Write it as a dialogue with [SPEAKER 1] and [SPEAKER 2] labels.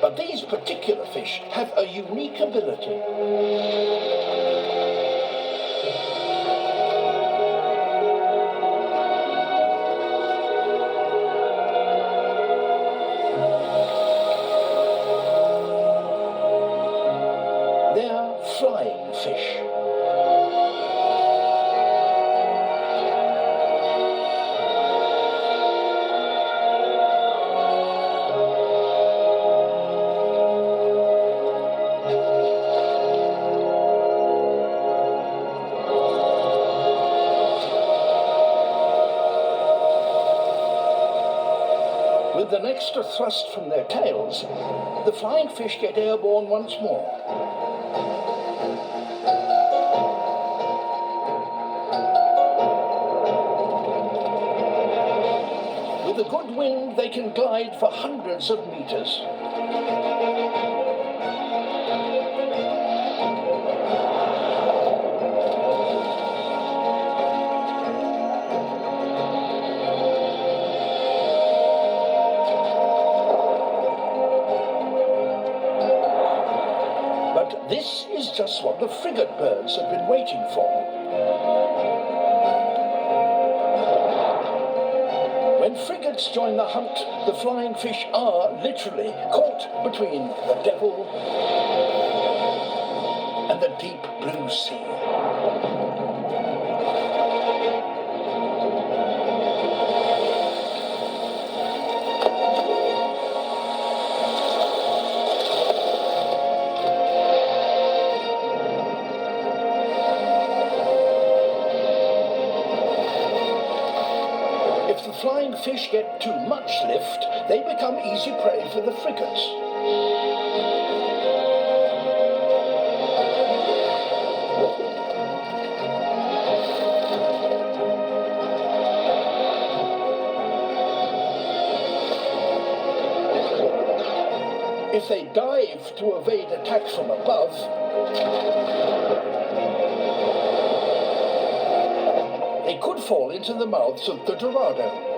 [SPEAKER 1] But these particular fish have a unique ability. They're flying fish. With an extra thrust from their tails, the flying fish get airborne once more. With a good wind, they can glide for hundreds of meters. But this is just what the frigate birds have been waiting for. When frigates join the hunt, the flying fish are literally caught between the devil and the deep blue sea. If the flying fish get too much lift, they become easy prey for the frigates. If they dive to evade attack from above, they could fall into the mouths of the Dorado.